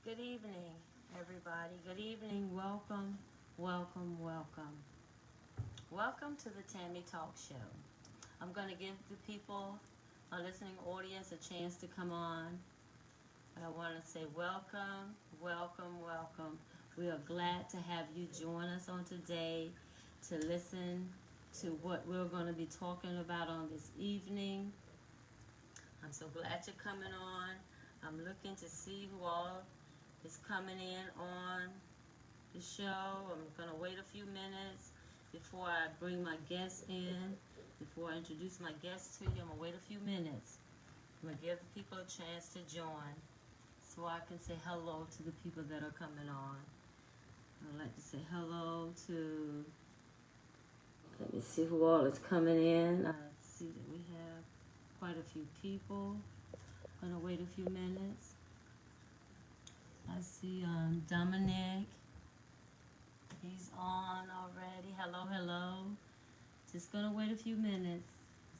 Good evening, everybody. Good evening. Welcome, welcome, welcome. Welcome to the Tammy Talk Show. I'm going to give the people, a listening audience, a chance to come on. I want to say welcome, welcome, welcome. We are glad to have you join us on today to listen to what we're going to be talking about on this evening. I'm so glad you're coming on. I'm looking to see who all is coming in on the show. I'm going to wait a few minutes before I bring my guests in. Before I introduce my guests to you, I'm going to wait a few minutes. I'm going to give the people a chance to join so I can say hello to the people that are coming on. I'd like to say hello to, let me see who all is coming in. I see that we have quite a few people. I'm going to wait a few minutes. I see Dominic. He's on already. Hello, hello. Just going to wait a few minutes.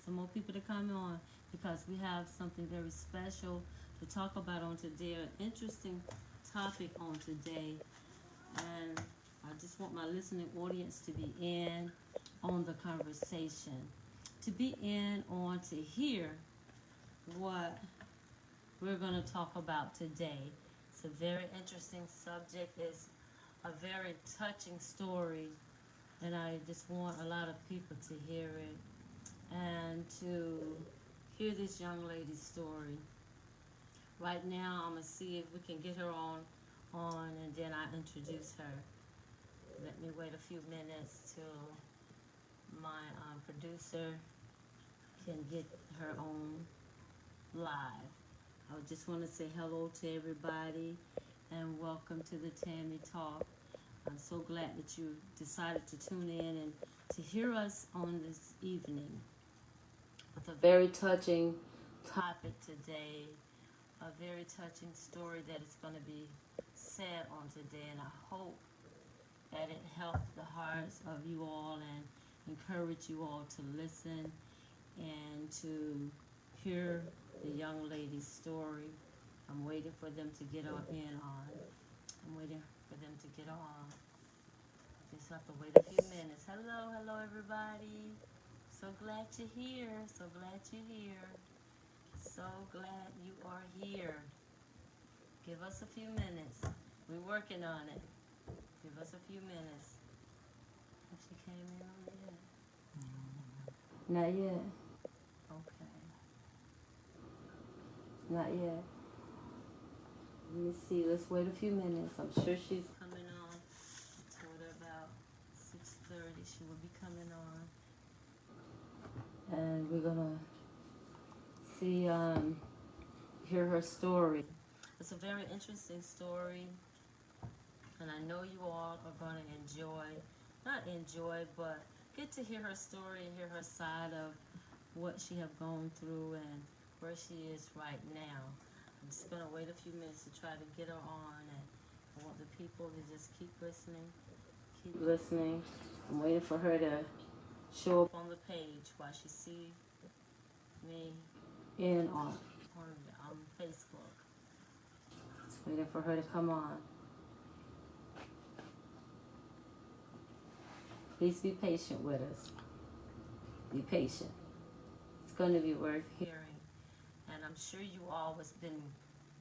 Some more people to come on because we have something very special to talk about on today. An interesting topic on today. And I just want my listening audience to be in on the conversation. To be in on to hear what we're going to talk about today. It's a very interesting subject. It's a very touching story, and I just want a lot of people to hear it and to hear this young lady's story. Right now, I'm going to see if we can get her on, and then I introduce her. Let me wait a few minutes till my producer can get her on live. I just want to say hello to everybody and welcome to the Tammy Talk. I'm so glad that you decided to tune in and to hear us on this evening with a very touching topic today, a very touching story that is going to be said on today, and I hope that it helped the hearts of you all and encourage you all to listen and to hear the young lady's story. I'm waiting for them to get on in on. I'm waiting for them to get on. Just have to wait a few minutes. Hello, hello everybody. So glad you're here. So glad you're here. So glad you are here. Give us a few minutes. We're working on it. Give us a few minutes. If she came in on yet? Not yet. Okay. Not yet. Let me see. Let's wait a few minutes. I'm sure she's coming on. I told her about 6:30 she will be coming on. And we're going to see, hear her story. It's a very interesting story. And I know you all are going to not enjoy, but get to hear her story and hear her side of what she have gone through and where she is right now. I'm just going to wait a few minutes to try to get her on, and I want the people to just keep listening. Keep listening. I'm waiting for her to show up on the page while she sees me in on Facebook. Just waiting for her to come on. Please be patient with us. Be patient. It's going to be worth hearing. And I'm sure you all have been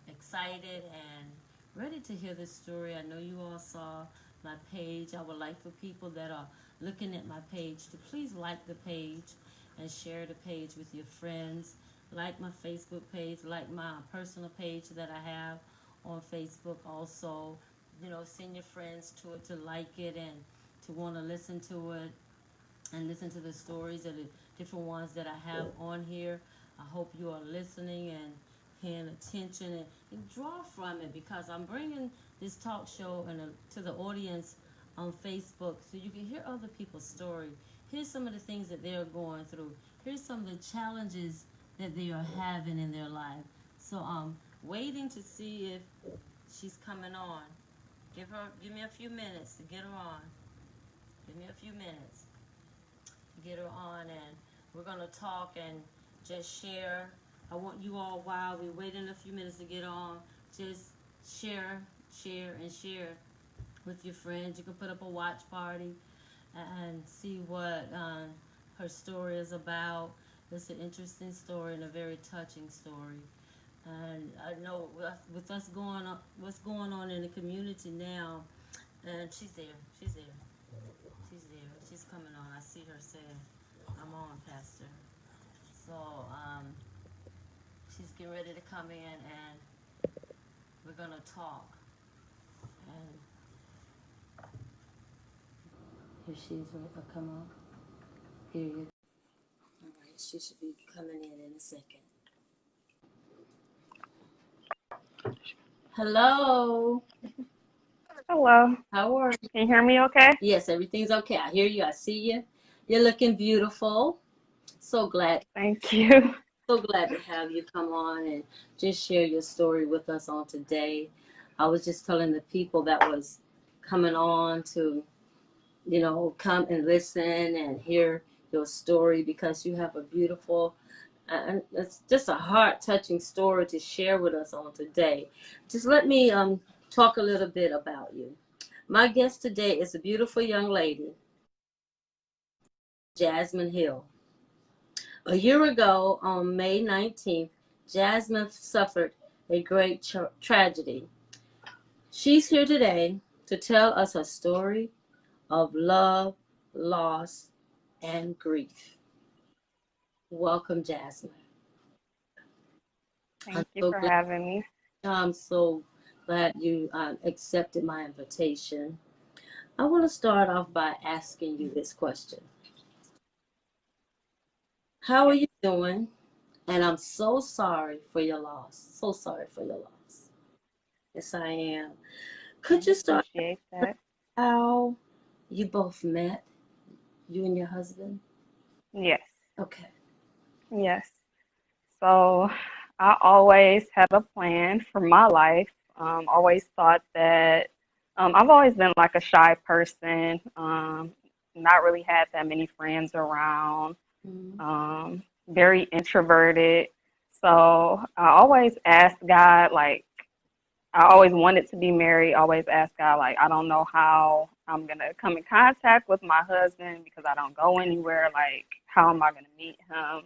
excited and ready to hear this story. I know you all saw my page. I would like for people that are looking at my page to please like the page and share the page with your friends. Like my Facebook page, like my personal page that I have on Facebook also. Send your friends to it to like it and to want to listen to it and listen to the stories of the different ones that I have on here. I hope you are listening and paying attention and draw from it, because I'm bringing this talk show to the audience on Facebook so you can hear other people's story. Here's some of the things that they're going through. Here's some of the challenges that they are having in their life. So I'm waiting to see if she's coming on. Give me a few minutes to get her on. Give me a few minutes to get her on, and we're going to talk and just share. I want you all, while we're waiting a few minutes to get on, just share, and share with your friends. You can put up a watch party and see what her story is about. It's an interesting story and a very touching story. And I know with us going on, what's going on in the community now, and she's there. She's there. She's there. She's coming on. I see her saying, "I'm on, Pastor." So she's getting ready to come in, and we're gonna talk. And here she's. Come on. Here you. All right. She should be coming in a second. Hello. Hello. How are you? Can you hear me okay? Yes, everything's okay. I hear you. I see you. You're looking beautiful. So glad. Thank you. So glad to have you come on and just share your story with us on today. I was just telling the people that was coming on to, come and listen and hear your story because you have a beautiful, and it's just a heart touching story to share with us on today. Just let me talk a little bit about you. My guest today is a beautiful young lady, Jasmine Hill. A year ago, on May 19th, Jasmine suffered a great tragedy. She's here today to tell us her story of love, loss, and grief. Welcome, Jasmine. I'm Thank you so for glad. having me. I'm so glad you accepted my invitation. I want to start off by asking you this question. How are Yes, you doing? And I'm so sorry for your loss. So sorry for your loss. Yes, I am. I Could you start appreciate that. how you both met, you and your husband? Yes, Okay. yes. So I always had a plan for my life. Always thought that I've always been like a shy person. Not really had that many friends around. Mm-hmm. Very introverted. So I always asked God, like, I always wanted to be married, always asked God, like, I don't know how I'm going to come in contact with my husband because I don't go anywhere. Like, how am I going to meet him?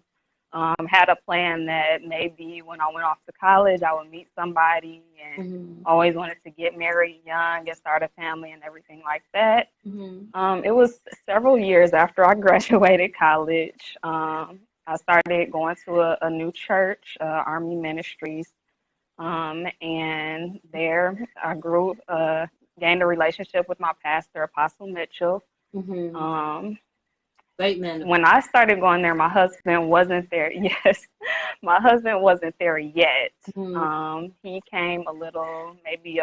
Had a plan that maybe when I went off to college, I would meet somebody and Mm-hmm. always wanted to get married young and start a family and everything like that. Mm-hmm. It was several years after I graduated college. I started going to a new church, Army Ministries, and there I grew, gained a relationship with my pastor, Apostle Mitchell. Mm-hmm. Um, Great man. when I started going there, my husband wasn't there. Yes, my husband wasn't there yet. Mm-hmm. He came a little, maybe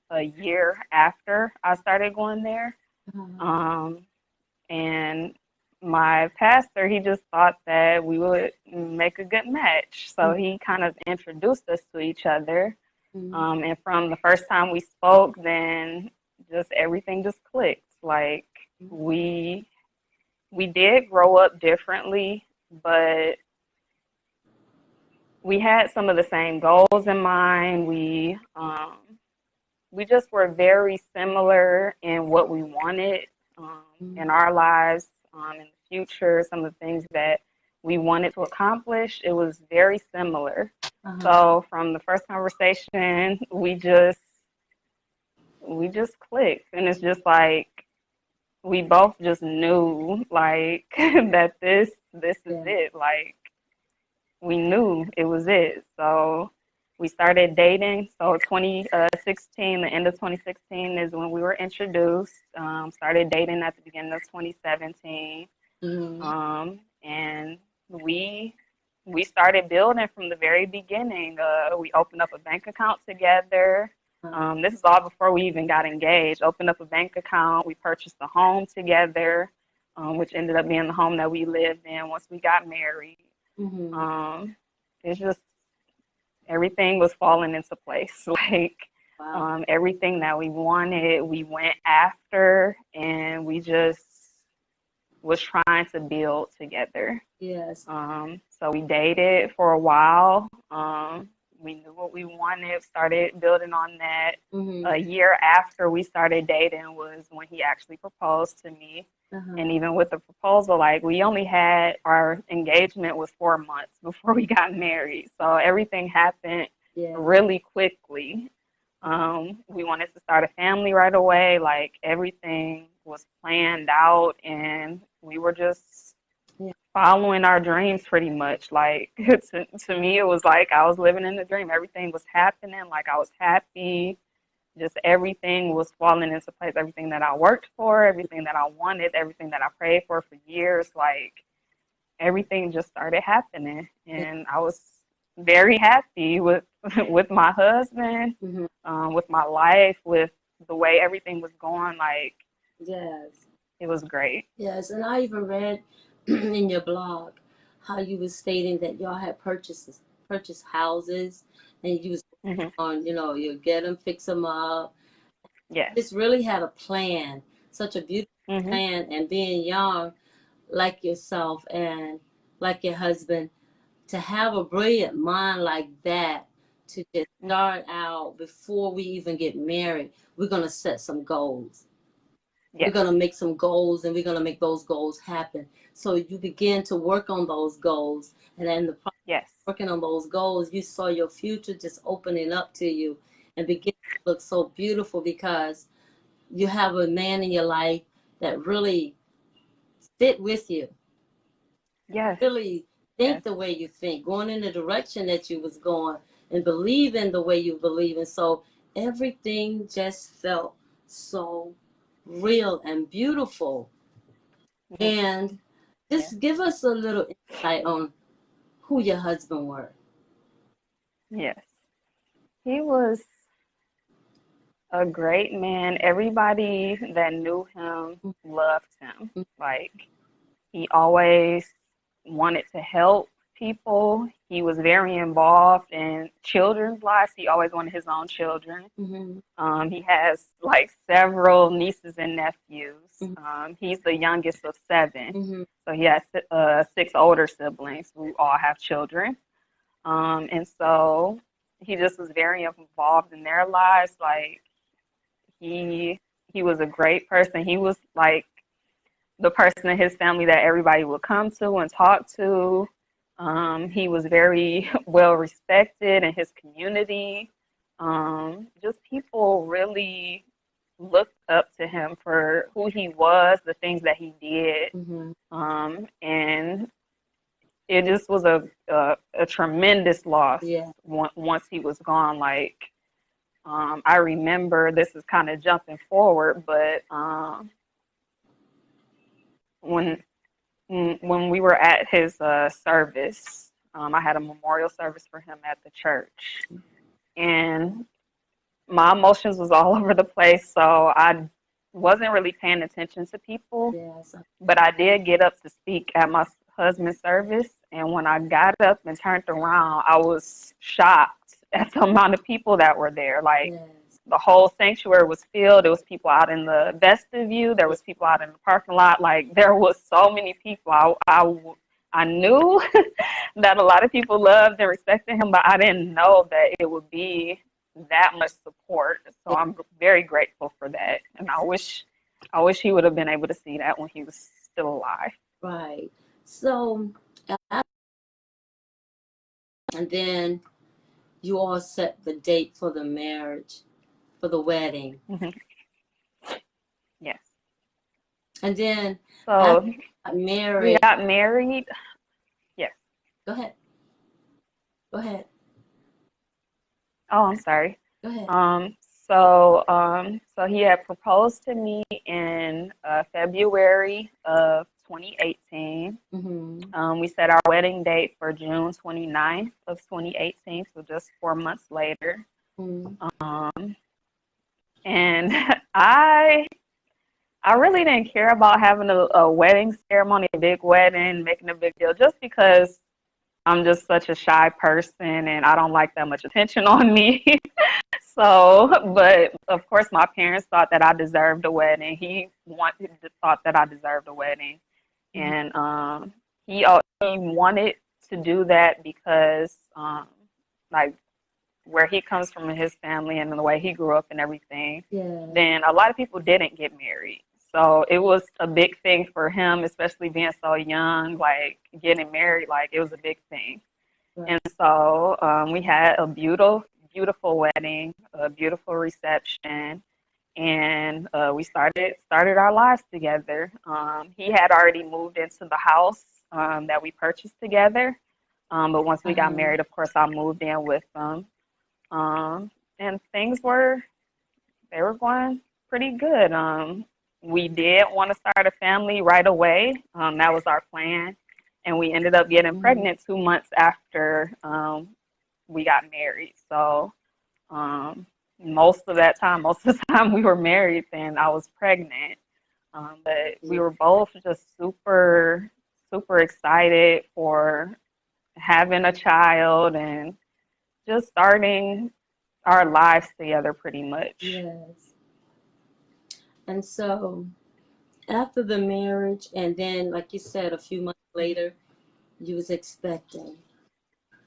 a year after I started going there. Um, and my pastor, he just thought that we would make a good match. So he kind of introduced us to each other. Mm-hmm. And from the first time we spoke, then just everything just clicked. Like we did grow up differently, but we had some of the same goals in mind. We just were very similar in what we wanted in our lives, in the future, some of the things that we wanted to accomplish. It was very similar. Uh-huh. So from the first conversation, we just clicked, and it's just like we both just knew like that this is Yeah. it. Like we knew it was it. So we started dating. So 2016, the end of 2016 is when we were introduced. Started dating at the beginning of 2017. Mm-hmm. And we started building from the very beginning. We opened up a bank account together. This is all before we even got engaged. Opened up a bank account. We purchased a home together, which ended up being the home that we lived in once we got married. Mm-hmm. It's just everything was falling into place. Like Wow. everything that we wanted, we went after, and we just was trying to build together. Yes. So we dated for a while. we knew what we wanted, started building on that. Mm-hmm. A year after we started dating was when he actually proposed to me. Uh-huh. And even with the proposal, like we only had our engagement was 4 months before we got married. So everything happened Yeah. really quickly. We wanted to start a family right away. Like everything was planned out, and we were just Yeah. following our dreams pretty much. Like to me, it was like I was living in the dream. Everything was happening. Like I was happy. Just everything was falling into place. Everything that I worked for, everything that I wanted, everything that I prayed for years. Like everything just started happening, Yeah. and I was very happy with with my husband, Mm-hmm. with my life, with the way everything was going. Like Yes. it was great. Yes. And I even read in your blog how you was stating that y'all had purchased houses, and you was Hmm. on, you get them, fix them up. Yes. Just really had a plan, such a beautiful Hmm. plan, and being young like yourself and like your husband, to have a brilliant mind like that, to just start out before we even get married, we're going to set some goals. We're Yes. going to make some goals, and we're going to make those goals happen. So you begin to work on those goals, and then the process Yes. of working on those goals, you saw your future just opening up to you and begin to look so beautiful, because you have a man in your life that really fit with you, Yes. really think Yes. the way you think, going in the direction that you was going, and believe in the way you believe. And so everything just felt so real and beautiful. Hmm. And Yes. just give us a little insight on who your husband were. Yes. He was a great man. Everybody that knew him loved him. Like he always wanted to help people. He was very involved in children's lives. He always wanted his own children. Mm-hmm. He has like several nieces and nephews. Mm-hmm. He's the youngest of seven. Mm-hmm. So he has six older siblings who all have children. And so he just was very involved in their lives. Like he he was a great person. He was like the person in his family that everybody would come to and talk to. He was very well respected in his community. Just people really looked up to him for who he was, the things that he did, Mm-hmm. and it just was a tremendous loss Yeah. once he was gone. Like I remember this is kind of jumping forward, but when when we were at his service, I had a memorial service for him at the church, and my emotions was all over the place. So I wasn't really paying attention to people, Yes. but I did get up to speak at my husband's service. And when I got up and turned around, I was shocked at the amount of people that were there. Like Yes. the whole sanctuary was filled. There was people out in the vestibule. There was people out in the parking lot. Like there was so many people. I knew that a lot of people loved and respected him, but I didn't know that it would be that much support. So I'm very grateful for that, and I wish he would have been able to see that when he was still alive. Right. So, and then you all set the date for the marriage, for the wedding. Hmm. Yes. And then after So you got we married, got married. Yes. go ahead. Go ahead. Oh, I'm sorry. Go ahead. Um, so he had proposed to me in February of 2018. Mm-hmm. We set our wedding date for June 29th of 2018, so just 4 months later. Mm-hmm. Um, and I I really didn't care about having a wedding ceremony, a big wedding, making a big deal, just because I'm just such a shy person and I don't like that much attention on me. So, but of course, my parents thought that I deserved a wedding. Thought that I deserved a wedding, Mm-hmm. and he wanted to do that because, like, where he comes from in his family and the way he grew up and everything, Yeah. then a lot of people didn't get married. So it was a big thing for him, especially being so young, like getting married, like it was a big thing. Right. And so we had a beautiful wedding, a beautiful reception, and we started our lives together. He had already moved into the house that we purchased together, but once we got married, of course, I moved in with him, and things were they were going pretty good. We did want to start a family right away. That was our plan, and we ended up getting pregnant 2 months after we got married. So most of the time we were married, then I was pregnant. But we were both just super, super excited for having a child and just starting our lives together pretty much. Yes. And so after the marriage, and then, like you said, a few months later, you was expecting,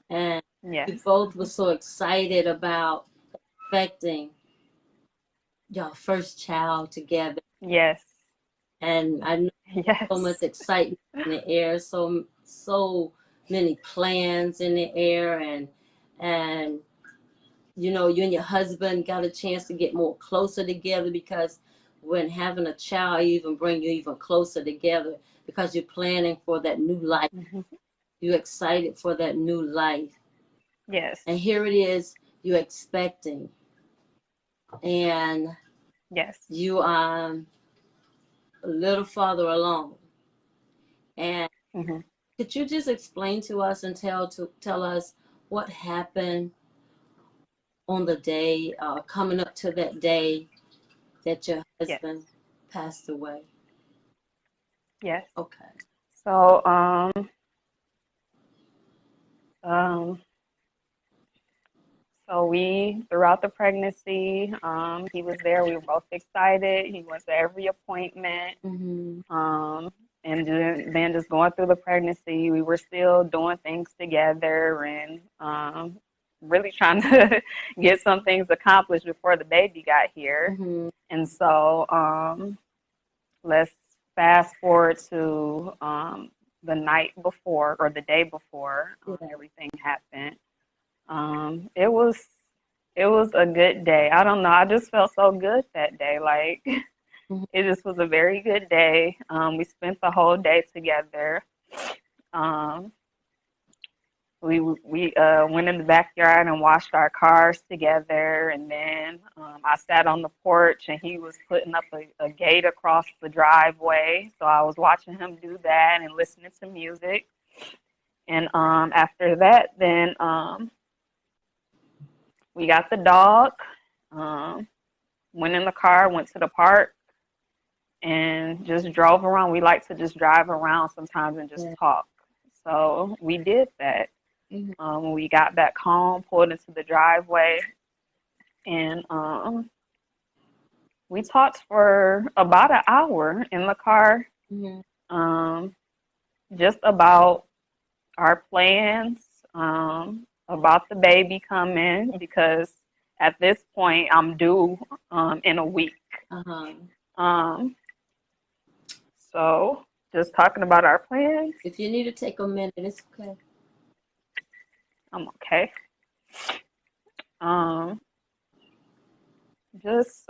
and you Yes. both were so excited about expecting your first child together. Yes. And I know so much Yes. excitement in the air, so many plans in the air, and you and your husband got a chance to get more closer together, because when having a child even bring you even closer together, because you're planning for that new life. Mhm. You're excited for that new life. Yes. And here it is, you're expecting, and Yes. you are a little farther along. And Mhm. could you just explain to us and tell us what happened on the day, coming up to that day that your Yes. husband passed away? Yes. Okay. So um so we throughout the pregnancy, he was there. We were both excited. He went to every appointment. Mm-hmm. And then just going through the pregnancy, we were still doing things together and really trying to get some things accomplished before the baby got here. Mm-hmm. And so let's fast forward to the night before or the day before Yeah. everything happened. It was a good day. I don't know. I just felt so good that day. Like Mm-hmm. it just was a very good day. We spent the whole day together. Um, we went in the backyard and washed our cars together, and then I sat on the porch, and he was putting up a gate across the driveway. So I was watching him do that and listening to music. And after that, then we got the dog. Um, went in the car, went to the park, and just drove around. We like to just drive around sometimes and just Yeah. talk. So we did that. Mm-hmm. When we got back home, pulled into the driveway, and we talked for about an hour in the car, Mm-hmm. um, just about our plans, about the baby coming, because at this point I'm due in a week. Uh-huh. Um, so just talking about our plans. If you need to take a minute, it's okay. I'm okay. Um, just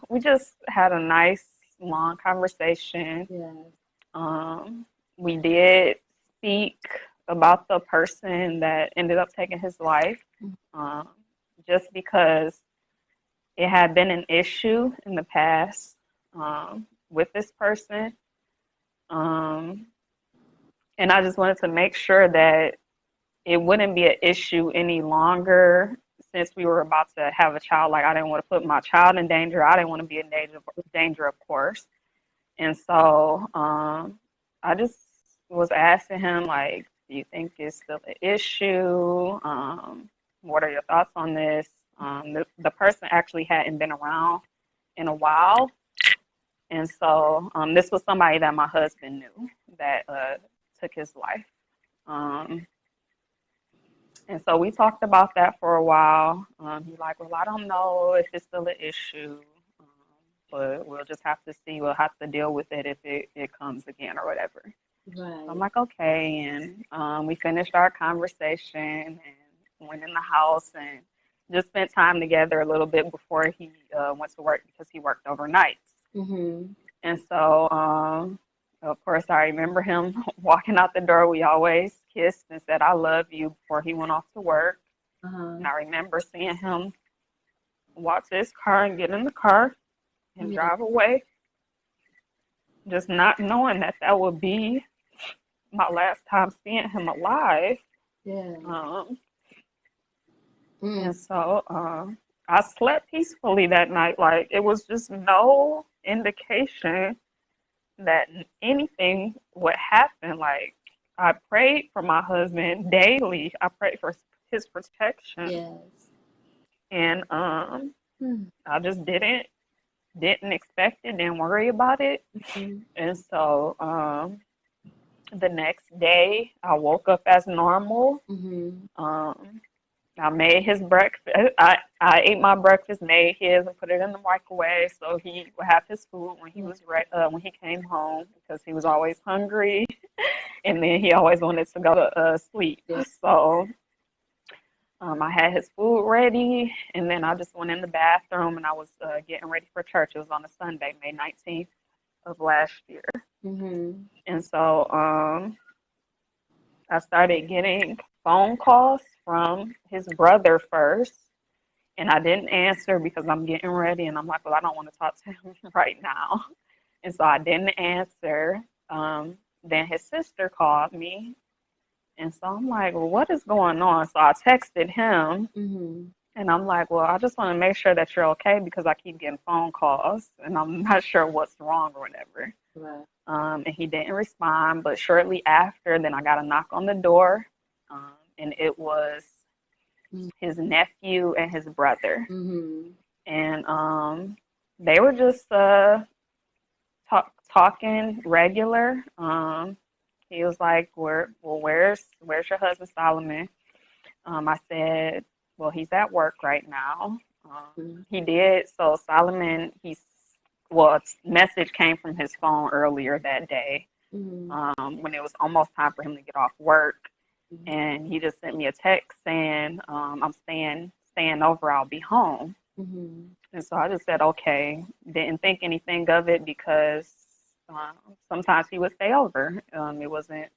we just had a nice long conversation. Yeah. Um, we did speak about the person that ended up taking his life, um, just because it had been an issue in the past with this person. Um, and I just wanted to make sure that it wouldn't be an issue any longer since we were about to have a child. Like I didn't want to put my child in danger. I didn't want to be in danger, of course. And so I just was asking him, like, do you think it's still an issue? What are your thoughts on this? The person actually hadn't been around in a while. And so this was somebody that my husband knew that took his life. Um, And so we talked about that for a while. He's like, well, I don't know if it's still an issue, um, but we'll just have to see. We'll have to deal with it if it comes again or whatever. So I'm Right. like, okay. And we finished our conversation and went in the house and just spent time together a little bit before he went to work because he worked overnight. Mhm. And so, of course, I remember him walking out the door. We always kissed and said, I love you before he went off to work. Uh-huh. And I remember seeing him walk to his car and get in the car and Yeah. drive away, just not knowing that that would be my last time seeing him alive. Yeah. Um, Mm. and so I slept peacefully that night. Like it was just no indication that anything would happen. Like I prayed for my husband daily. I prayed for his protection, Yes. and Mm. I just didn't expect it, didn't worry about it. Mhm. And so the next day, I woke up as normal. Mhm. Um, I made his breakfast. I ate my breakfast, made his, and put it in the microwave so he would have his food when he Yeah. was when he came home because he was always hungry, and then he always wanted to go to sleep. Yeah. So I had his food ready, and then I just went in the bathroom and I was getting ready for church. It was on a Sunday, May 19th of last year, Mhm. and so I started getting phone calls from his brother first. And I didn't answer because I'm getting ready and I'm like, well, I don't want to talk to him right now. And so I didn't answer. Then his sister called me. And so I'm like, well, what is going on? So I texted him Mhm. and I'm like, well, I just want to make sure that you're okay because I keep getting phone calls and I'm not sure what's wrong or whatever. Right. And he didn't respond. But shortly after, then I got a knock on the door. And it was his nephew and his brother. Mhm. And they were just talking regular. He was like, where's your husband Solomon?" I said, "Well, he's at work right now." Mhm. He did. So Solomon, a message came from his phone earlier that day Mhm. when it was almost time for him to get off work, Mhm. and he just sent me a text saying, "I'm staying over. I'll be home." Mhm. And so I just said, okay, didn't think anything of it because sometimes he would stay over. It wasn't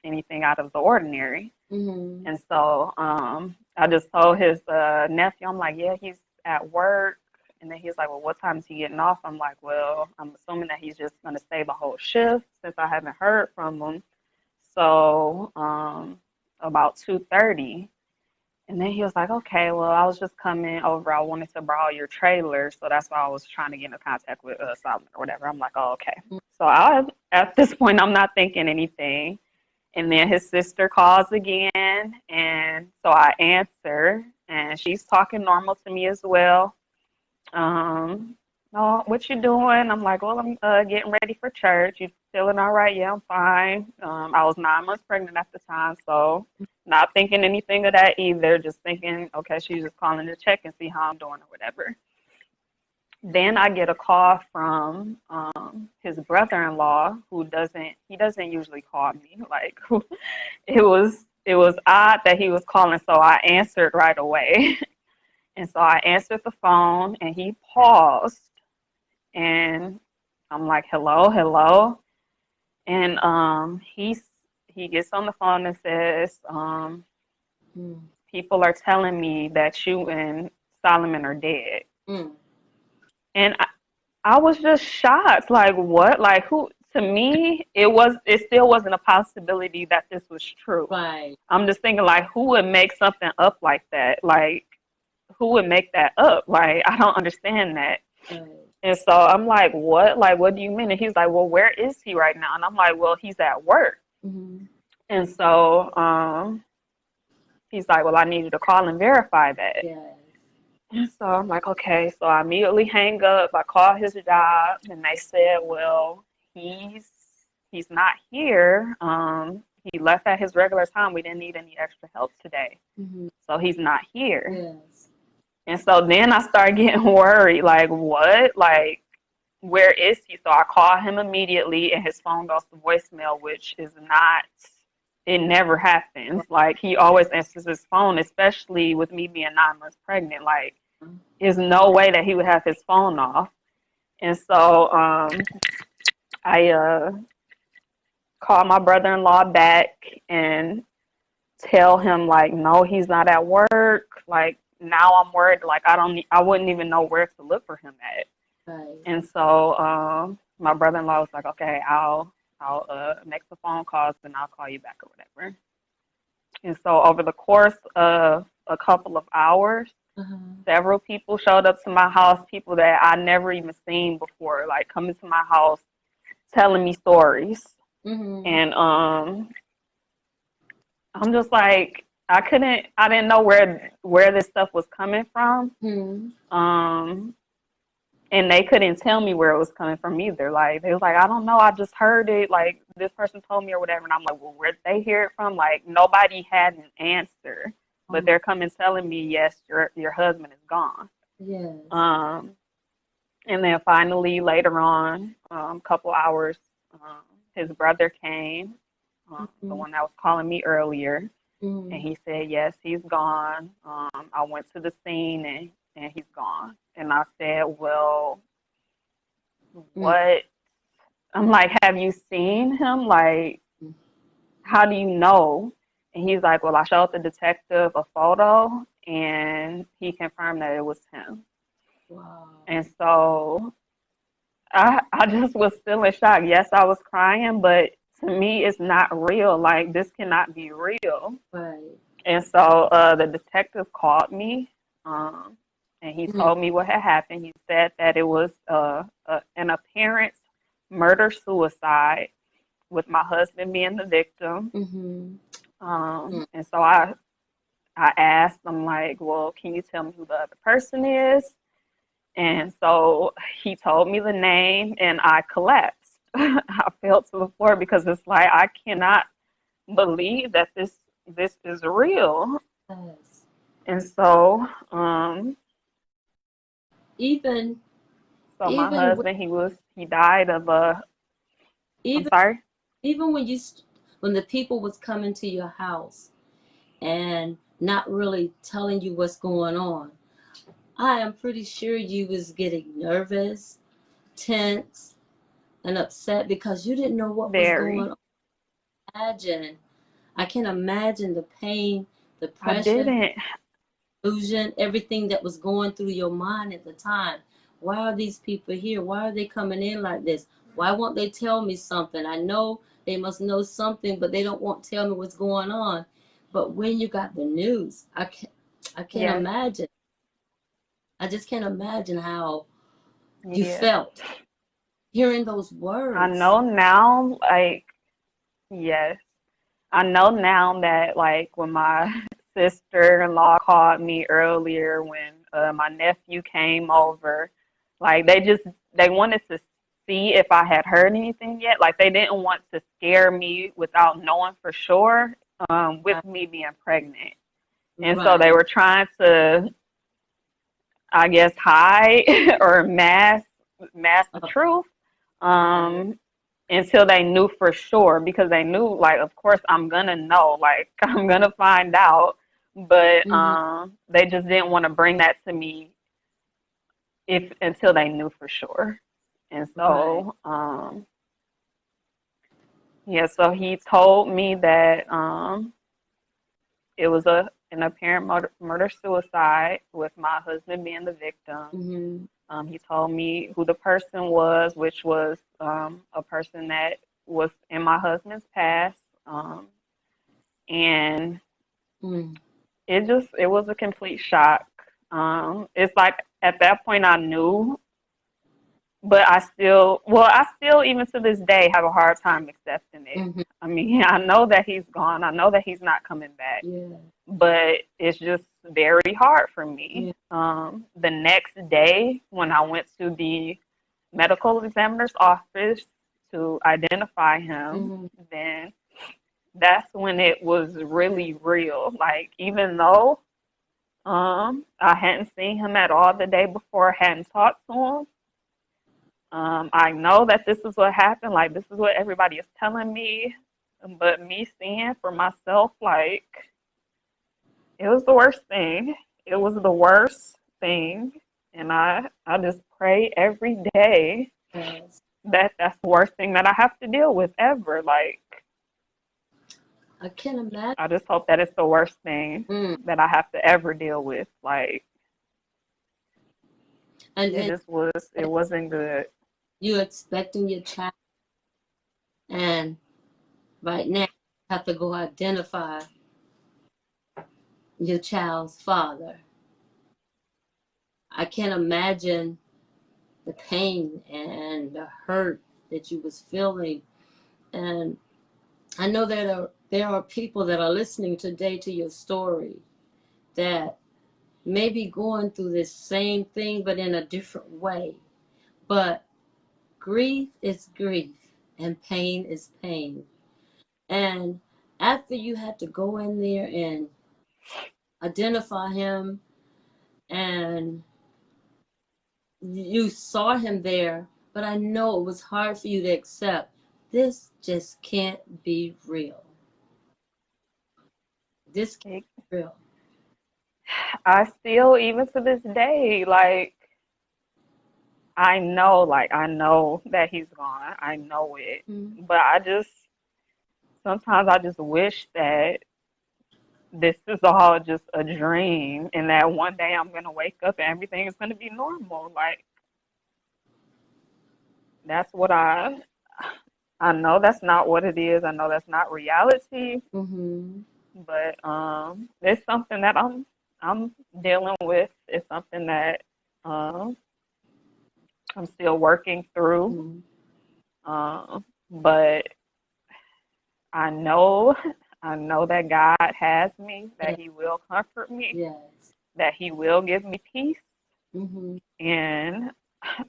anything out of the ordinary. Mhm. And so I just told his nephew, I'm like, yeah, he's at work. And then he's like, well, what time is he getting off? I'm like, well, I'm assuming that he's just going to stay the whole shift since I haven't heard from him. So about 2:30. And then he was like, okay, well, I was just coming over. I wanted to borrow your trailer. So that's why I was trying to get into contact with Solomon or whatever. I'm like, oh, okay. So at this point, I'm not thinking anything. And then his sister calls again. And so I answer. And she's talking normal to me as well. Um, oh, what you doing? I'm like, well, I'm getting ready for church. You feeling all right? Yeah, I'm fine. I was 9 months pregnant at the time, so not thinking anything of that either. Just thinking, okay, she's just calling to check and see how I'm doing or whatever. Then I get a call from his brother-in-law, he doesn't usually call me. Like, it was odd that he was calling, so I answered right away. And so I answered the phone and he paused and I'm like, hello, hello. And he gets on the phone and says, Mhm. people are telling me that you and Solomon are dead. Mm. And I was just shocked. Like what? Like who to me it still wasn't a possibility that this was true. Right. I'm just thinking like who would make something up like that? Like who would make that up? Like I don't understand that. Right. And so I'm like, what? Like, what do you mean? And he's like, well, where is he right now? And I'm like, well, he's at work. Mhm. And so he's like, well, I need you to call and verify that. Yes. And so I'm like, okay. So I immediately hang up. I call his job, and they said, well, he's not here. He left at his regular time. We didn't need any extra help today. Mm-hmm. So he's not here. Yes. And so then I started getting worried, like, what? Like, where is he? So I called him immediately, and his phone goes to voicemail, which is not, it never happens. Like, he always answers his phone, especially with me being 9 months pregnant. Like, there's no way that he would have his phone off. And so I called my brother-in-law back and tell him, like, no, he's not at work. Like, now I'm worried. Like, I wouldn't even know where to look for him at. Right. And so my brother-in-law was like, okay, I'll make the phone calls and I'll call you back or whatever. And so over the course of a couple of hours, Uh-huh. several people showed up to my house, people that I never even seen before, like coming to my house, telling me stories. Mm-hmm. And I'm just like, I didn't know where this stuff was coming from. Mm-hmm. And they couldn't tell me where it was coming from either. Like, they was like, I don't know, I just heard it. Like, this person told me or whatever. And I'm like, well, where'd they hear it from? Like, nobody had an answer. But they're coming telling me, yes, your husband is gone. Yes. And then finally, later on, a couple hours, his brother came, the one that was calling me earlier. Mm-hmm. And he said, yes, he's gone. I went to the scene and he's gone. And I said, well, what? I'm like, have you seen him? Like, how do you know? And he's like, well, I showed the detective a photo and he confirmed that it was him. Wow. And so I just was still in shock. Yes, I was crying, but to me, it's not real. Like, this cannot be real. Right. And so the detective called me, and he told me what had happened. He said that it was an apparent murder-suicide with my husband being the victim. Mm-hmm. And so I asked him, like, well, can you tell me who the other person is? And so he told me the name, and I collapsed. I fell to the floor because it's like, I cannot believe that this is real. Yes. And so Even so my even husband, he died of a, I'm even sorry? even when the people was coming to your house and not really telling you what's going on, I am pretty sure you was getting nervous, tense, and upset because you didn't know what was going Very. on. I can imagine the pain, the I pressure, didn't. illusion, everything that was going through your mind at the time. Why are these people here? Why are they coming in like this? Why won't they tell me something? I know they must know something, but they don't want to tell me what's going on. But when you got the news, I can't Yes. imagine. I just can't imagine how you Yeah. felt hearing those I words. know now, like, yes. I know now that, like, when my sister-in-law called me earlier, when my nephew came over, like, they wanted to see if I had heard anything yet. Like, they didn't want to scare me without knowing for sure, with me being pregnant. And so they Right. were trying to, I guess, hide or mask the truth. Right. Until they knew for sure, because they knew, like, of course I'm gonna know, like, I'm gonna find out, but Mm-hmm. they just didn't want to bring that to me if until they knew for sure. And Right. so yeah, so he told me that it was an apparent murder suicide with my husband being the victim. Mm-hmm. He told me who the person was, which was a person that was in my husband's past. And Mm. it was a complete shock. It's like at that point I knew, but I still even to this day have a hard time accepting it. Mm-hmm. I mean, I know that he's gone. I know that he's not coming back, Yeah. but it's just very hard for me. Yeah. The next day when I went to the medical examiner's office to identify him, Mm-hmm. then that's when it was really real. Like, even though I hadn't seen him at all the day before, hadn't talked to him. I know that this is what happened. Like, this is what everybody is telling me. But me seeing for myself, like, it was the worst thing. It was the worst thing. And I just pray every day Yes. that that's the worst thing that I have to deal with ever. Like, I can imagine. I just hope that it's the worst thing Mm. that I have to ever deal with. Like, And it then just was, it wasn't good. you expecting your child, and right now you have to go identify your child's father. I can't imagine the pain and the hurt that you was feeling. And I know that there are people that are listening today to your story that may be going through this same thing but in a different way. But grief is grief and pain is pain. And after you had to go in there and identify him, and you saw him there, but I know it was hard for you to accept this just can't be real. This can't It, be real. I still, even to this day, like, I know that he's gone. I know it. Mm. But sometimes I just wish that this is all just a dream and that one day I'm going to wake up and everything is going to be normal. Like, that's what I know that's not what it is. I know that's not reality, Mm-hmm. but it's something that I'm dealing with. It's something that um I'm still working through. Mm-hmm. But I know I know that God has me, that Yes. he will comfort me, Yes. that he will give me peace, Mm-hmm. and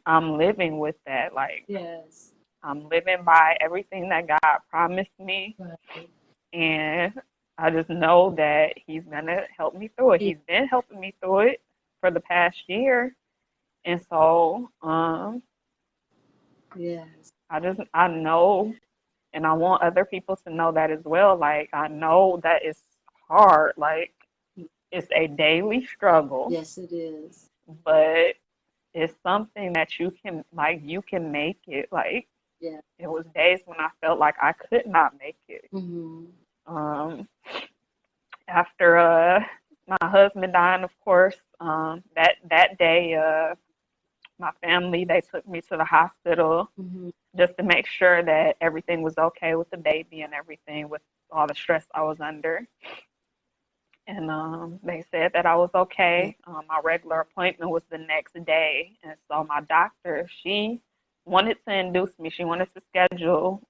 I'm living with that. Like, Yes. I'm living by everything that God promised me, Right. and I just know that he's gonna help me through it. He- He's been helping me through it for the past year. And so Yes. I know, and I want other people to know that as well. Like, I know that it's hard. Like, it's a daily struggle, Yes, it is. but it's something that you can make it. Like, Yeah. it was days when I felt like I could not make it. Mm-hmm. Um, After my husband dying, of course, that day, my family, they took me to the hospital Mm-hmm. just to make sure that everything was okay with the baby and everything, with all the stress I was under. And they said that I was Yeah. okay. My regular appointment was the next day, and so my doctor, she wanted to induce me. She wanted to schedule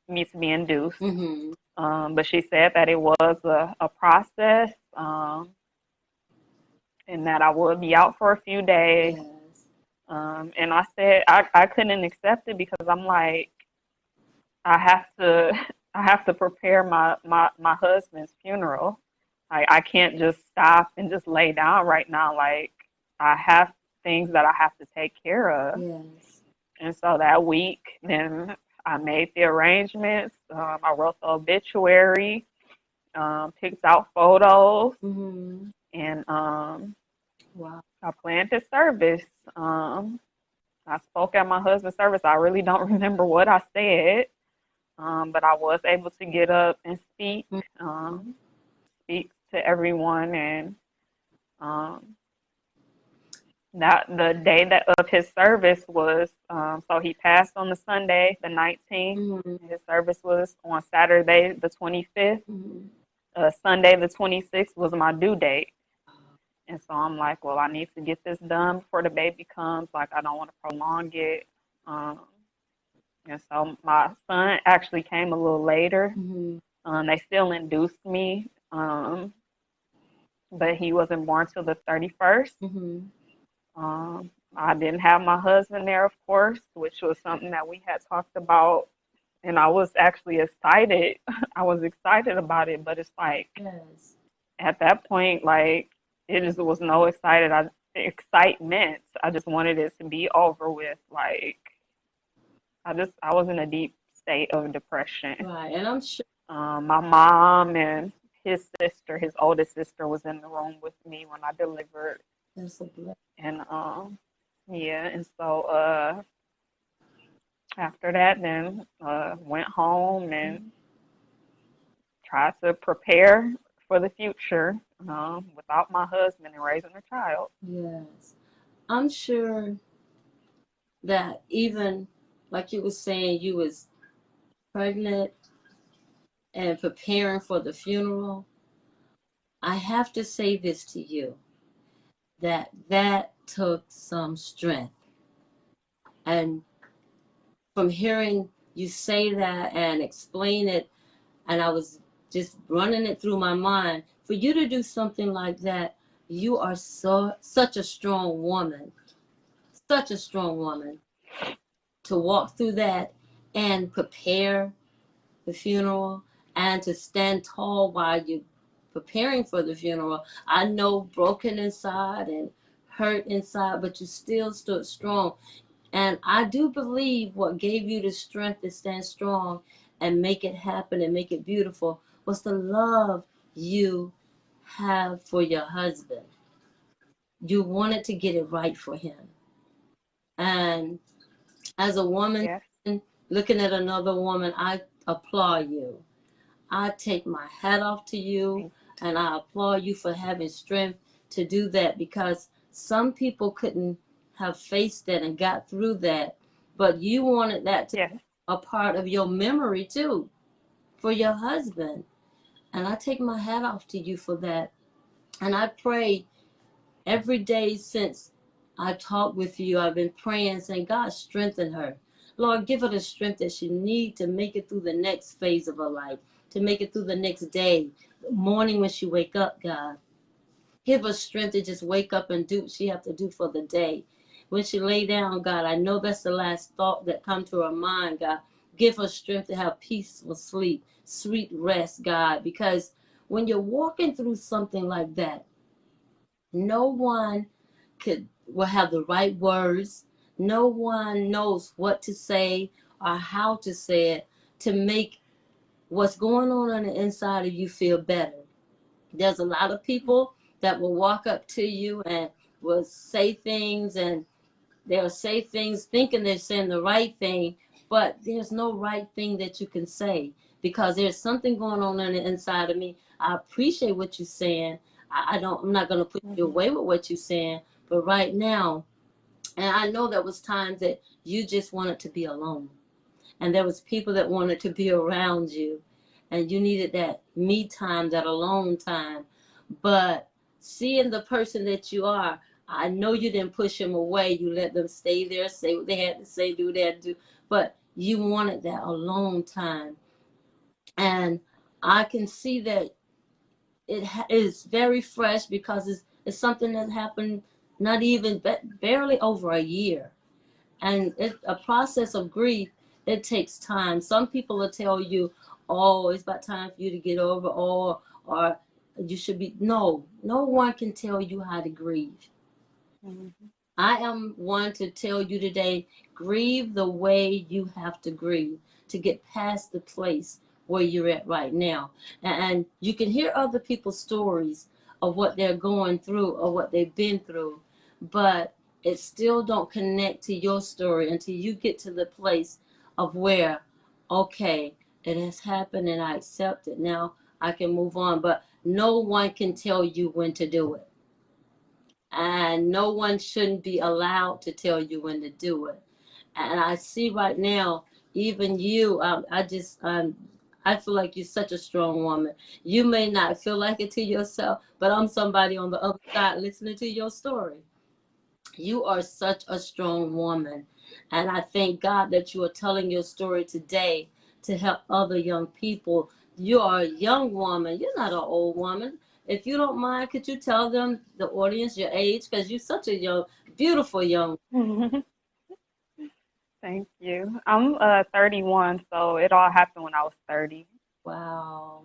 me to be induced, Mm-hmm. but she said that it was a process, and that I would be out for a few days. Yes. And I said I couldn't accept it because I'm like, I have to I have to prepare my husband's funeral. I can't just stop and just lay down right now. Like, I have things that I have to take care of. Yes. And so that week, then I made the arrangements. I wrote the obituary, picked out photos, Mm-hmm. and Wow. I planned his service. I spoke at my husband's service. I really don't remember what I said, but I was able to get up and Mm-hmm. speak to everyone, and um, that the day that of his service was, so he passed on the Sunday, the 19th. Mm-hmm. His service was on Saturday, the 25th. Mm-hmm. Sunday, the 26th was my due date. And so I'm like, well, I need to get this done before the baby comes. Like, I don't want to prolong it. Um, and so my son actually came a little later. Mm-hmm. They still induced me, but he wasn't born till the 31st. Mm-hmm. I didn't have my husband there, of course, which was something that we had talked about And I was actually excited. I was excited about it, but it's like Yes. at that point, like it just was no excitement. I just wanted it to be over with. Like I was in a deep state of depression. Right. And I'm sure My mom and his sister, his oldest sister, was in the room with me when I delivered, that's a blessing. and yeah, and so after that, then went home and tried to prepare for the future without my husband and raising a child. Yes. I'm sure that even like you were saying, you was pregnant and preparing for the funeral. I have to say this to you that that took some strength. And from hearing you say that and explain it, and I was just running it through my mind, for you to do something like that, you are such a strong woman, such a strong woman to walk through that and prepare the funeral and to stand tall while you're preparing for the funeral. I know broken inside and hurt inside, but you still stood strong. And I do believe what gave you the strength to stand strong and make it happen and make it beautiful was the love you have for your husband. You wanted to get it right for him. And as a woman Yes, looking at another woman, I applaud you. I take my hat off to you thank and I applaud you for having strength to do that because some people couldn't have faced that and got through that. But you wanted that to you. Yes, be a part of your memory too for your husband. And I take my hat off to you for that. And I pray every day since I talked with you, I've been praying, saying, God, strengthen her. Lord, give her the strength that she needs to make it through the next phase of her life, to make it through the next day, the morning when she wake up, God. Give her strength to just wake up and do what she have to do for the day. When she lay down, God, I know that's the last thought that come to her mind, God. Give her strength to have peaceful sleep, sweet rest, God, because when you're walking through something like that, no one could will have the right words. No one knows what to say or how to say it to make what's going on the inside of you feel better. There's a lot of people that will walk up to you and will say things and they'll say things thinking they're saying the right thing, but there's no right thing that you can say because there's something going on the inside of me. I appreciate what you're saying. I don't. I'm not going to put you hmm away with what you're saying, but right now, and I know there was times that you just wanted to be alone and there was people that wanted to be around you and you needed that me time, that alone time. But seeing the person that you are, I know you didn't push them away. You let them stay there, say what they had to say, do that, do. But you wanted that alone time. And I can see that is very fresh because it's something that happened not even barely over a year, and it's a process of grief. It takes time. Some people will tell you, oh, it's about time for you to get over, or you should be. No one can tell you how to grieve. hmm I am one to tell you today, grieve the way you have to grieve to get past the place where you're at right now. And you can hear other people's stories of what they're going through or what they've been through, but it still don't connect to your story until you get to the place of where, okay, it has happened and I accept it. Now I can move on, but no one can tell you when to do it, and no one shouldn't be allowed to tell you when to do it. And I see right now, even you, I feel like you're such a strong woman. You may not feel like it to yourself, but I'm somebody on the other side listening to your story. You are such a strong woman. And I thank God that you are telling your story today to help other young people. You are a young woman. You're not an old woman. If you don't mind, could you tell them, the audience, your age? Because you're such a young, beautiful young. Thank you. I'm 31, so it all happened when I was 30. Wow.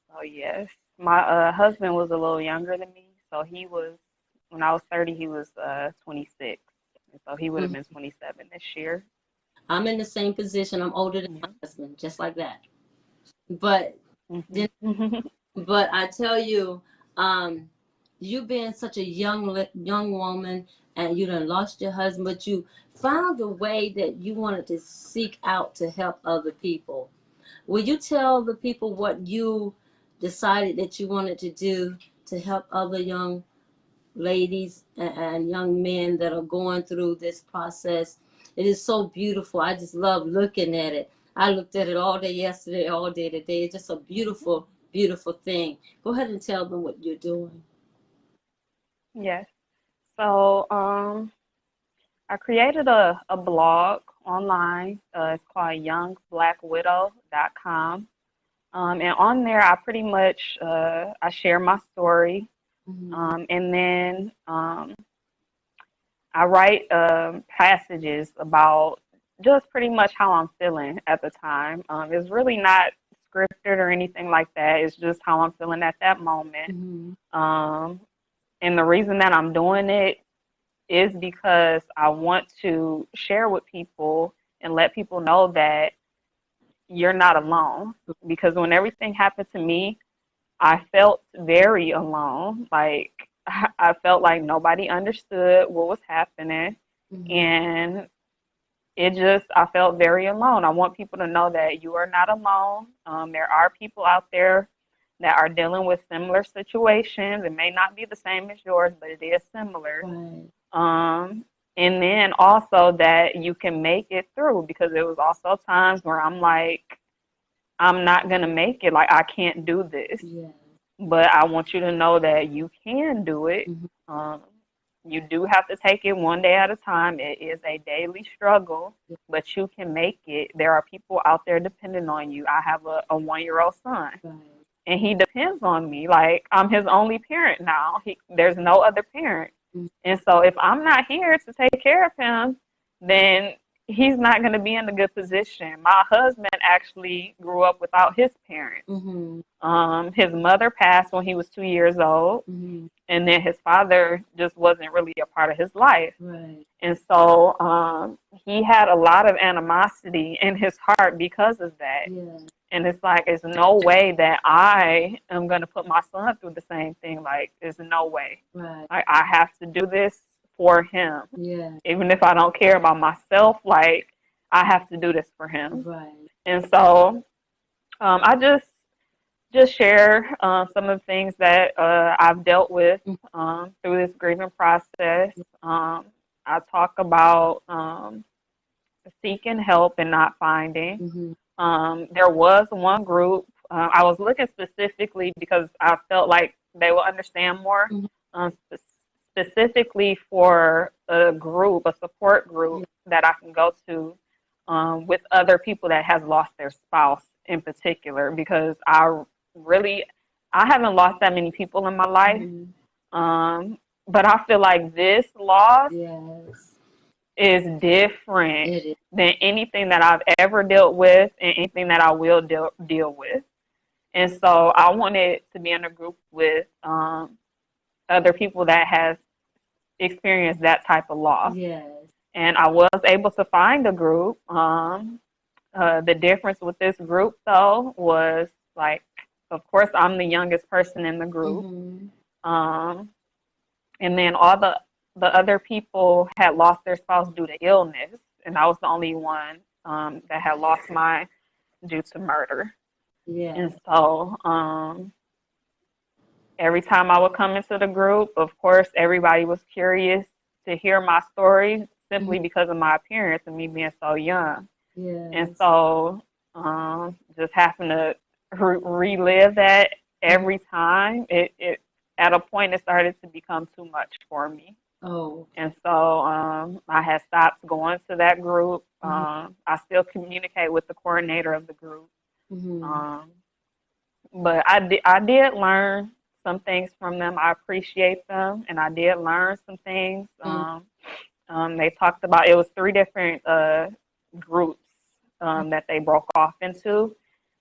So yes, my husband was a little younger than me, so he was when I was 30, he was 26, and so he would have Mm. been 27 this year. I'm in the same position. I'm older than my Yeah. husband, just like that. But then, Hmm. but I tell you, um, you being such a young woman, and you done lost your husband, but you found a way that you wanted to seek out to help other people. Will you tell the people what you decided that you wanted to do to help other young ladies and young men that are going through this process? It is so beautiful. I just love looking at it. I looked at it all day yesterday, all day today. It's just a beautiful, beautiful thing. Go ahead and tell them what you're doing. Yes. So I created a blog online. It's called youngblackwidow.com. And on there, I pretty much I share my story, Mm-hmm. and then I write passages about just pretty much how I'm feeling at the time. It's really not scripted or anything like that. It's just how I'm feeling at that moment. Mm-hmm. Um, and the reason that I'm doing it is because I want to share with people and let people know that you're not alone. Because when everything happened to me, I felt very alone. Like I felt like nobody understood what was happening, Mm-hmm. and it just I felt very alone. I want people to know that you are not alone. There are people out there that are dealing with similar situations. It may not be the same as yours, but it is similar. Right. Um, and then also that you can make it through because there was also times where I'm like, I'm not gonna make it. Like I can't do this. Yeah. But I want you to know that you can do it. Mm-hmm. Um, you do have to take it one day at a time. It is a daily struggle, Yeah. but you can make it. There are people out there depending on you. I have a 1 year old son, Right. and he depends on me. Like I'm his only parent now. There's no other parent. Mm-hmm. And so if I'm not here to take care of him, then he's not going to be in a good position. My husband actually grew up without his parents. Mm-hmm. His mother passed when he was 2 years old, Mm-hmm. and then his father just wasn't really a part of his life. Right. And so he had a lot of animosity in his heart because of that. Yeah. And it's like, there's no way that I am going to put my son through the same thing. Like, there's no way. Right. Like, I have to do this for him. Yeah. Even if I don't care about myself, like, I have to do this for him. Right. And so I just share some of the things that I've dealt with through this grieving process. I talk about seeking help and not finding. Mm-hmm. There was one group I was looking specifically because I felt like they will understand more, Mm-hmm. specifically for a group, a support Yeah. group that I can go to with other people that has lost their spouse in particular, because really I haven't lost that many people in my life, Mm-hmm. um, but I feel like this loss Yes. is different It is. than anything that I've ever dealt with and anything that I will deal with. And so I wanted to be in a group with other people that has experienced that type of loss. Yes. And I was able to find a group. The difference with this group, though, was like, of course, I'm the youngest person in the group. Mm-hmm. Um, and then all the other people had lost their spouse due to illness, and I was the only one that had lost mine due to murder. Yeah. And so every time I would come into the group, of course, everybody was curious to hear my story Mm-hmm. simply because of my appearance and me being so young. And Yes. so just having to relive that Mm-hmm. every time, it at a point it started to become too much for me. Oh. And so I had stopped going to that group. Mm-hmm. I still communicate with the coordinator of the group. Mm-hmm. Um, but I did learn some things from them. I appreciate them, and I did learn some things. They talked about it was three different groups that they broke off into.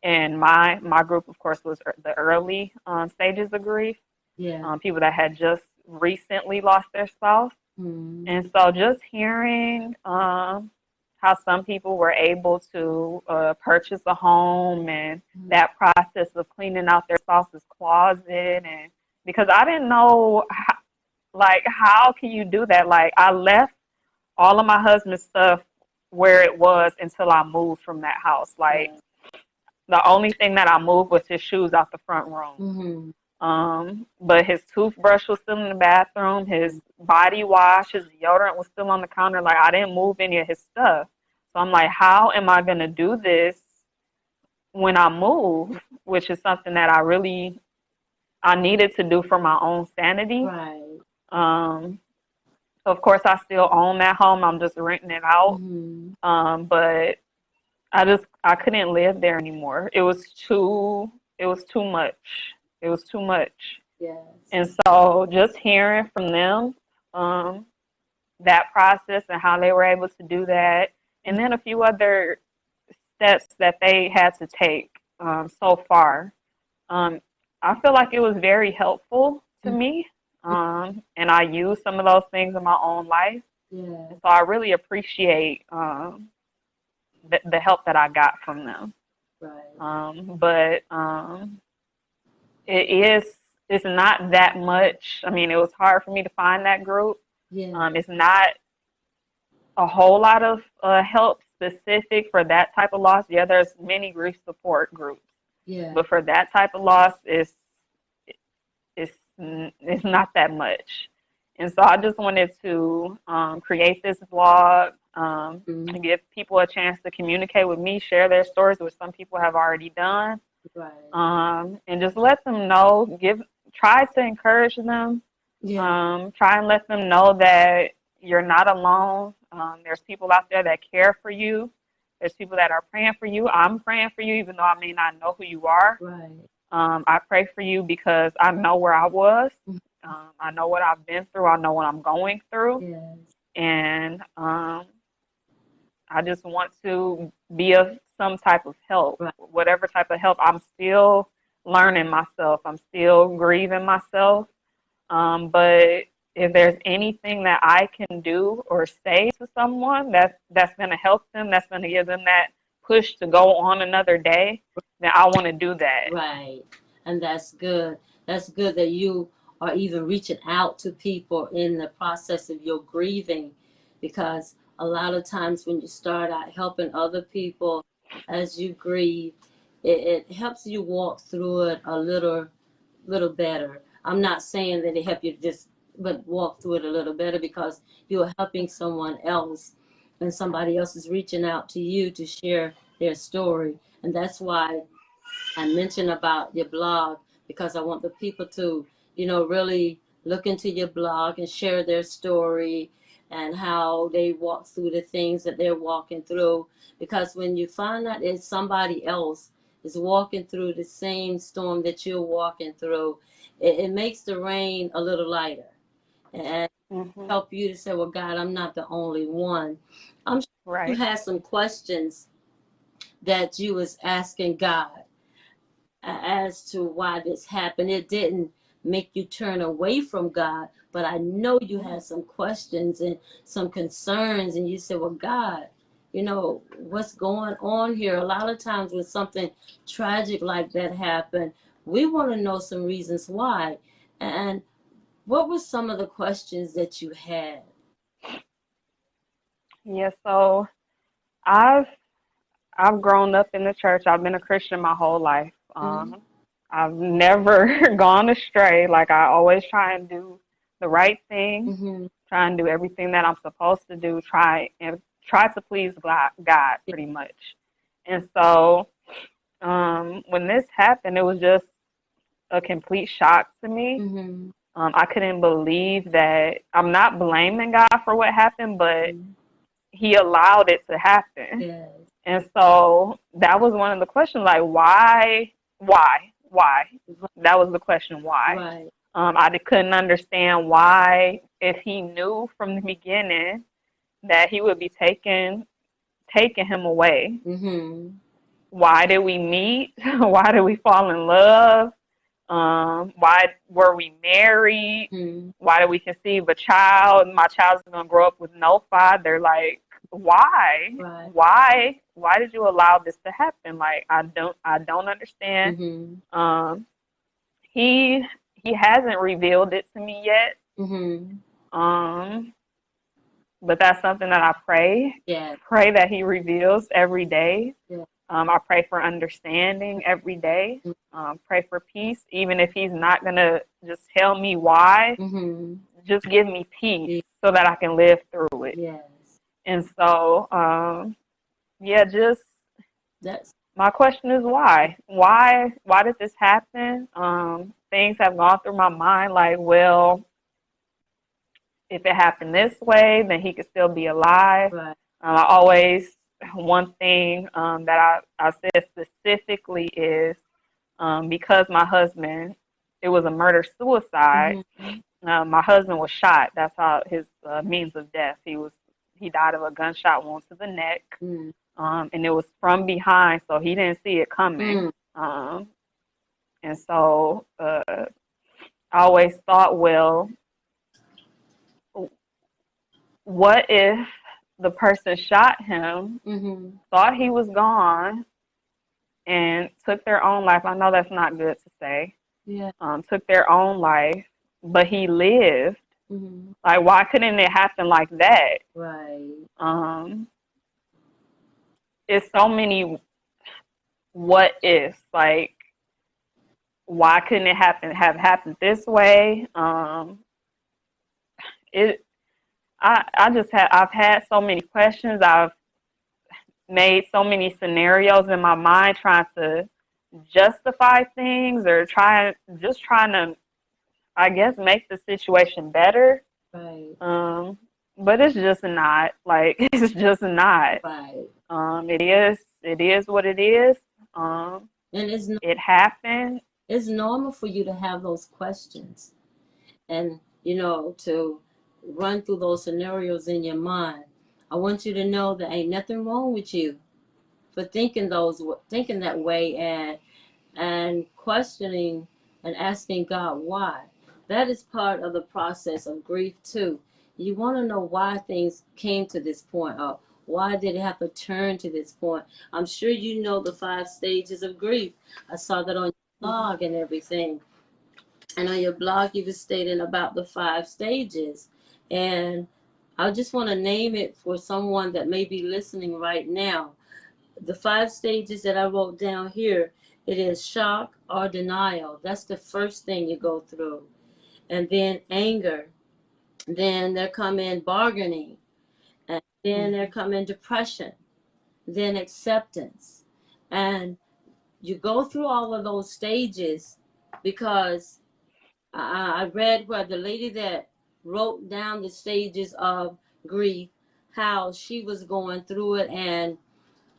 And my group, of course, was the early stages of grief, Yeah. people that had just recently lost their spouse. And so just hearing how some people were able to purchase a home and that process of cleaning out their spouse's closet, and because I didn't know how can you do that? Like, I left all of my husband's stuff where it was until I moved from that house. Like, the only thing that I moved was his shoes out the front room. But his toothbrush was still in the bathroom. His body wash, his deodorant was still on the counter. Like, I didn't move any of his stuff. So I'm like, how am I going to do this when I move? Which is something that I needed to do for my own sanity. Right. So of course I still own that home. I'm just renting it out. But I couldn't live there anymore. It was too much. It was too much. Yes. And so just hearing from them, that process and how they were able to do that, and then a few other steps that they had to take so far, I feel like it was very helpful to me. And I use some of those things in my own life. Yeah. So I really appreciate the help that I got from them. Right. But it's not that much. I mean, it was hard for me to find that group. Yeah. It's not a whole lot of help specific for that type of loss. Yeah, there's many grief support groups. Yeah. But for that type of loss, it's not that much. And so I just wanted to create this vlog and give people a chance to communicate with me, share their stories, which some people have already done. Right. And just let them know, try to encourage them. Yeah. Try and let them know that you're not alone. There's people out there that care for you. There's people that are praying for you. I'm praying for you, even though I may not know who you are. Right. I pray for you because I know where I was. I know what I've been through. I know what I'm going through. Yes. And I just want to be of some type of help, Right. whatever type of help. I'm still learning myself. I'm still grieving myself. But if there's anything that I can do or say to someone that's going to help them, that's going to give them that push to go on another day, then I want to do that. Right. And that's good. That's good that you are even reaching out to people in the process of your grieving, because a lot of times when you start out helping other people as you grieve, it helps you walk through it a little better. I'm not saying that it help you just but walk through it a little better, because you're helping someone else and somebody else is reaching out to you to share their story. And that's why I mentioned about your blog, because I want the people to, really look into your blog and share their story and how they walk through the things that they're walking through. Because when you find out that somebody else is walking through the same storm that you're walking through, it makes the rain a little lighter and help you to say, well, God, I'm not the only one. I'm sure you Right. had some questions that you was asking God as to why this happened. It didn't make you turn away from God, but I know you had some questions and some concerns, and you said, well, God, what's going on here? A lot of times when something tragic like that happened, we want to know some reasons why. And what were some of the questions that you had? Yeah, so I've I've grown up in the church. I've been a Christian my whole life. I've never gone astray. Like, I always try and do the right thing, try and do everything that I'm supposed to do, try to please God pretty much. And so when this happened, it was just a complete shock to me. I couldn't believe that. I'm not blaming God for what happened, but He allowed it to happen. Yes. And so that was one of the questions, like, why? That was the question, why? Right. I couldn't understand why, if He knew from the beginning that He would be taking taken him away. Mm-hmm. Why did we meet? Why did we fall in love? Why were we married? Mm-hmm. Why did we conceive a child? My child's gonna grow up with no father. Like, why? Right. Why did you allow this to happen? Like, I don't understand. Mm-hmm. Um, he hasn't revealed it to me yet. Mm-hmm. Um, but that's something that I Yeah. pray that he reveals every day. Yeah. I pray for understanding every day. Pray for peace, even if he's not gonna just tell me why. Mm-hmm. Just give me peace Yeah. so that I can live through it. Yes. And so, yeah, just That's my question is why? Why did this happen? Things have gone through my mind like, well, if it happened this way, then he could still be alive. right. I always, one thing that I said specifically is because my husband, it was a murder suicide. Mm-hmm. My husband was shot. That's how his means of death. He died of a gunshot wound to the neck, Mm-hmm. and it was from behind, so he didn't see it coming. Mm-hmm. And so I always thought, well, what if the person shot him, Mm-hmm. thought he was gone, and took their own life? I know that's not good to say. Yeah. Took their own life, but he lived. Mm-hmm. Like, why couldn't it happen like that? Right. Um, it's so many what ifs. Like, why couldn't it have happened this way? It. I've had so many questions. I've made so many scenarios in my mind trying to justify things or trying to, I guess, make the situation better. Right. But it's just not. Like, it's just not. Right. It is what it is. Um, And it happened. it's normal for you to have those questions and to run through those scenarios in your mind. I want you to know that ain't nothing wrong with you for thinking that way and questioning and asking God why. That is part of the process of grief too. You want to know why things came to this point, or why did it have to turn to this point. I'm sure you know the 5 stages of grief. I saw that on your blog and everything. And on your blog you were stating about the 5 stages. And I just want to name it for someone that may be listening right now. The 5 stages that I wrote down here, it is shock or denial. That's the first thing you go through. And then anger. Then there come in bargaining. And then there come in depression. Then acceptance. And you go through all of those stages because I read where the lady that wrote down the stages of grief, how she was going through it, and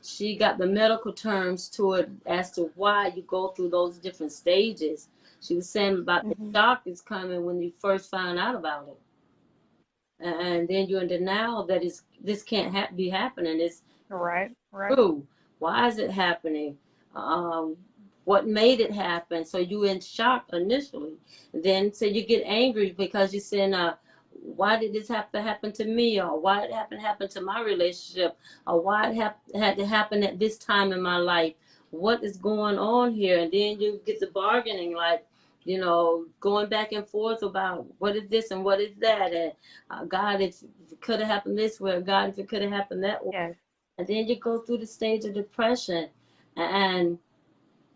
she got the medical terms to it as to why you go through those different stages. She was saying about the Mm-hmm. shock is coming when you first find out about it, and then you're in denial that this can't be happening. It's Right. Right. true. Why is it happening? Um, what made it happen? So you in shock initially. Then so you get angry because you're saying, why did this have to happen to me? Or why it happen to my relationship? Or why it had to happen at this time in my life? What is going on here? And then you get the bargaining, like, going back and forth about what is this and what is that. And God, if it could have happened this way, or God, if it could have happened that way. Yes. And then you go through the stage of depression, and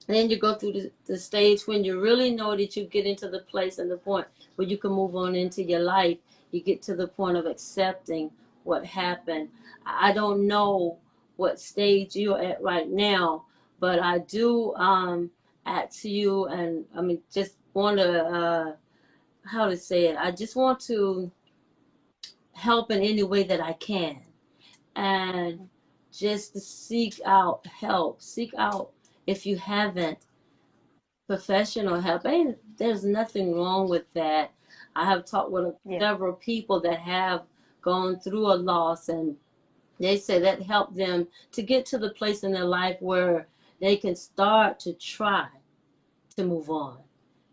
then you go through the stage when you really know that you get into the place and the point where you can move on into your life. You get to the point of accepting what happened. I don't know what stage you're at right now, but I do ask you, and I mean, just want to, how to say it, I just want to help in any way that I can. And just to seek out help. Seek out, if you haven't, professional help. Ain't there's nothing wrong with that. I have talked with Yeah. several people that have gone through a loss and They say that helped them to get to the place in their life where they can start to try to move on.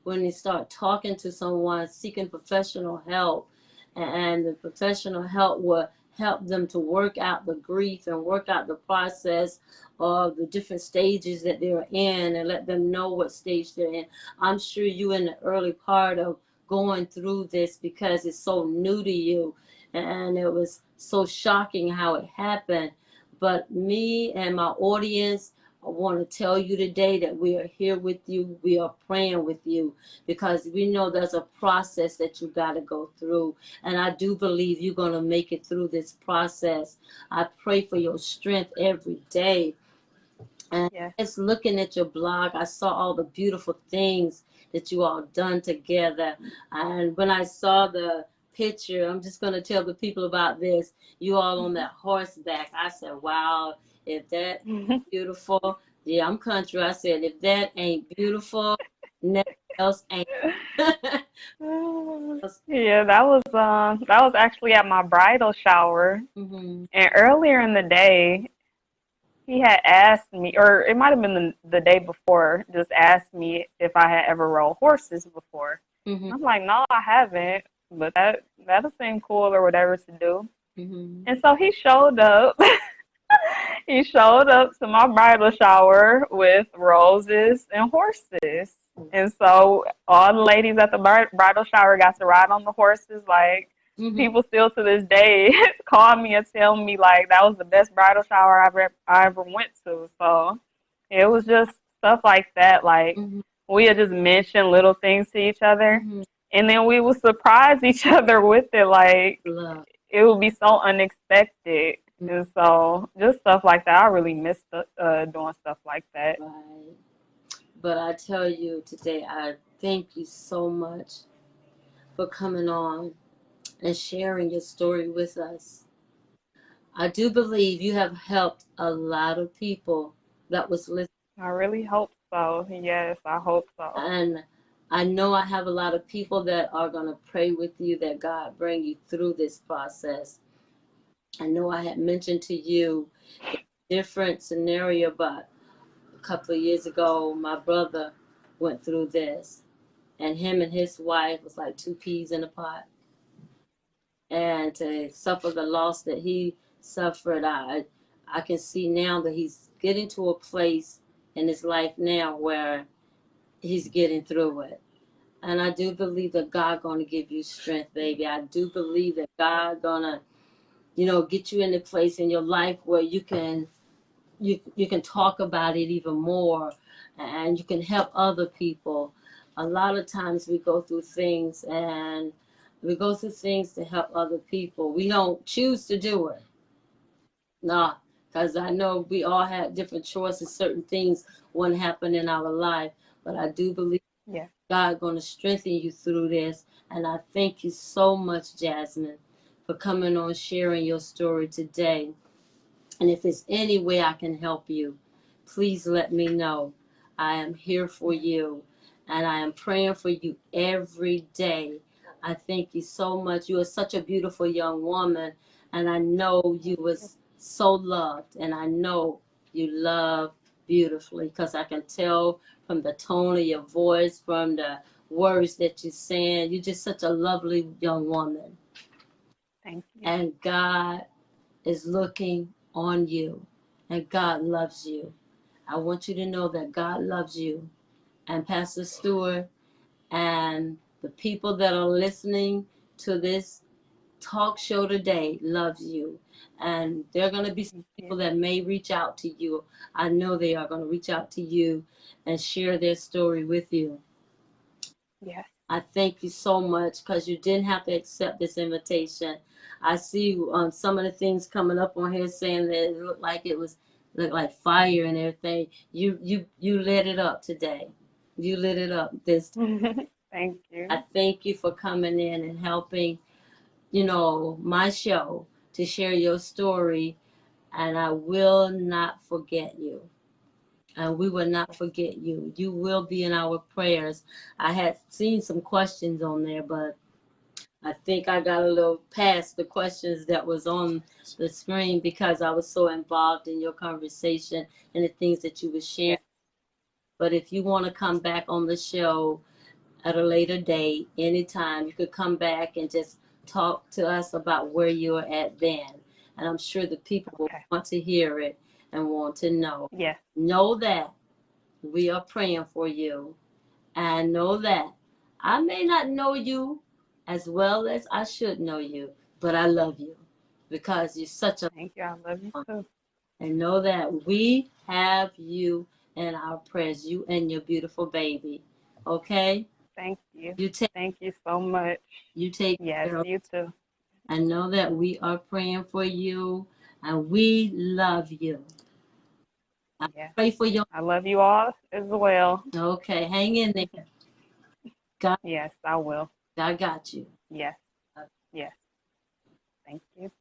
When they start talking to someone seeking professional help, and the professional help will help them to work out the grief and work out the process of the different stages that they're in, and let them know what stage they're in. I'm sure you in the early part of going through this because it's so new to you, and it was so shocking how it happened. But me and my audience, I want to tell you today that we are here with you. We are praying with you because we know there's a process that you got to go through. And I do believe you're going to make it through this process. I pray for your strength every day. And Yes. just looking at your blog, I saw all the beautiful things that you all done together. And when I saw the picture, I'm just going to tell the people about this. You all on that horseback. I said, wow, if that beautiful, yeah, I'm country. I said, if that ain't beautiful, nothing else ain't. Yeah, that was actually at my bridal shower. Mm-hmm. And earlier in the day, he had asked me, or it might have been the day before, just asked me if I had ever rode horses before. Mm-hmm. I'm like, no, I haven't, but that'll seem cool or whatever to do. Mm-hmm. And so he showed up. He showed up to my bridal shower with roses and horses. And so all the ladies at the bridal shower got to ride on the horses. Like, Mm-hmm. people still to this day call me and tell me like that was the best bridal shower I ever went to. So it was just stuff like that. Like, Mm-hmm. we had just mentioned little things to each other, Mm-hmm. and then we would surprise each other with it. Like, Love. it would be so unexpected. And so just stuff like that. I really miss doing stuff like that. Right. But I tell you today, I thank you so much for coming on and sharing your story with us. I do believe you have helped a lot of people that was listening. I really hope so. Yes, I hope so. And I know I have a lot of people that are going to pray with you that God bring you through this process. I know I had mentioned to you a different scenario, but a couple of years ago, my brother went through this. And him and his wife was like two peas in a pot. And to suffer the loss that he suffered, I can see now that he's getting to a place in his life now where he's getting through it. And I do believe that God gonna give you strength, baby. I do believe that God gonna, get you in a place in your life where you can talk about it even more, and you can help other people. A lot of times we go through things, and we go through things to help other people. We don't choose to do it. Nah, because I know we all had different choices. Certain things wouldn't happen in our life, but I do believe Yeah. God going to strengthen you through this. And I thank you so much, Jasmine, for coming on sharing your story today. And if there's any way I can help you, please let me know. I am here for you, and I am praying for you every day. I thank you so much. You are such a beautiful young woman, and I know you was so loved, and I know you love beautifully because I can tell from the tone of your voice, from the words that you're saying. You're just such a lovely young woman, Thank you. and God is looking on you, and God loves you. I want you to know that God loves you, and Pastor Stewart and the people that are listening to this talk show today loves you. And there are going to be some Thank people you. that may reach out to you. I know they are going to reach out to you and share their story with you. Yes. I thank you so much because you didn't have to accept this invitation. I see some of the things coming up on here saying that it looked like fire and everything. You lit it up today. You lit it up this. Thank I you. thank you for coming in and helping, my show to share your story, and I will not forget you. And we will not forget you. You will be in our prayers. I had seen some questions on there, but I think I got a little past the questions that was on the screen because I was so involved in your conversation and the things that you were sharing. Yes. But if you want to come back on the show at a later date, anytime, you could come back and just talk to us about where you're at then. And I'm sure the people will Okay. want to hear it and want to know. Yes. Know that we are praying for you, and know that I may not know you as well as I should know you, but I love you because you're such a Thank you. I love you too. and know that we have you in our prayers, you and your beautiful baby. Okay? Thank you. You take Thank you so much. you take Yes, care of, you too. and know that we are praying for you and we love you. I Yes. pray for your I love you all as well. okay, hang in there. God Yes, I will. God got you. Yes. Yes. Thank you.